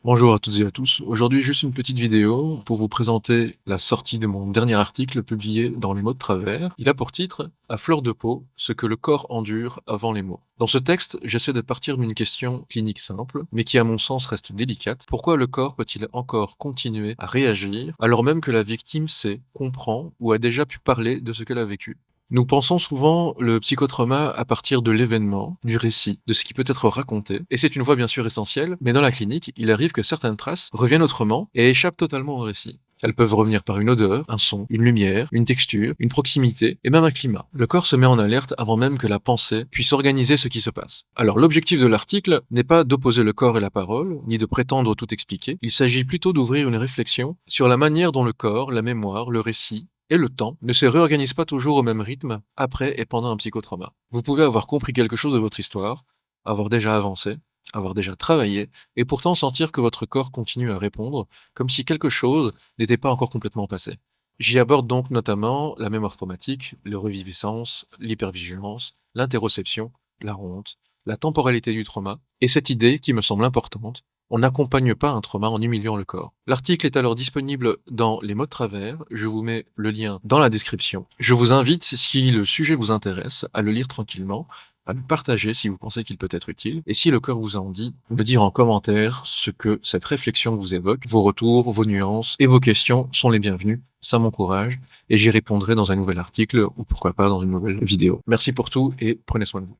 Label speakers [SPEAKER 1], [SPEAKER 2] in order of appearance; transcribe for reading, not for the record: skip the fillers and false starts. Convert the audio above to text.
[SPEAKER 1] Bonjour à toutes et à tous. Aujourd'hui, juste une petite vidéo pour vous présenter la sortie de mon dernier article publié dans Les mots de travers. Il a pour titre « À fleur de peau, ce que le corps endure avant les mots ». Dans ce texte, j'essaie de partir d'une question clinique simple, mais qui à mon sens reste délicate. Pourquoi le corps peut-il encore continuer à réagir alors même que la victime sait, comprend ou a déjà pu parler de ce qu'elle a vécu ? Nous pensons souvent le psychotrauma à partir de l'événement, du récit, de ce qui peut être raconté, et c'est une voie bien sûr essentielle, mais dans la clinique, il arrive que certaines traces reviennent autrement et échappent totalement au récit. Elles peuvent revenir par une odeur, un son, une lumière, une texture, une proximité, et même un climat. Le corps se met en alerte avant même que la pensée puisse organiser ce qui se passe. Alors l'objectif de l'article n'est pas d'opposer le corps et la parole, ni de prétendre tout expliquer, il s'agit plutôt d'ouvrir une réflexion sur la manière dont le corps, la mémoire, le récit, et le temps ne se réorganise pas toujours au même rythme après et pendant un psychotrauma. Vous pouvez avoir compris quelque chose de votre histoire, avoir déjà avancé, avoir déjà travaillé, et pourtant sentir que votre corps continue à répondre, comme si quelque chose n'était pas encore complètement passé. J'y aborde donc notamment la mémoire traumatique, les reviviscences, l'hypervigilance, l'interoception, la honte, la temporalité du trauma, et cette idée qui me semble importante, on n'accompagne pas un trauma en humiliant le corps. L'article est alors disponible dans Les mots de travers, je vous mets le lien dans la description. Je vous invite, si le sujet vous intéresse, à le lire tranquillement, à le partager si vous pensez qu'il peut être utile, et si le cœur vous en dit, me dire en commentaire ce que cette réflexion vous évoque, vos retours, vos nuances et vos questions sont les bienvenus, ça m'encourage, et j'y répondrai dans un nouvel article, ou pourquoi pas dans une nouvelle vidéo. Merci pour tout, et prenez soin de vous.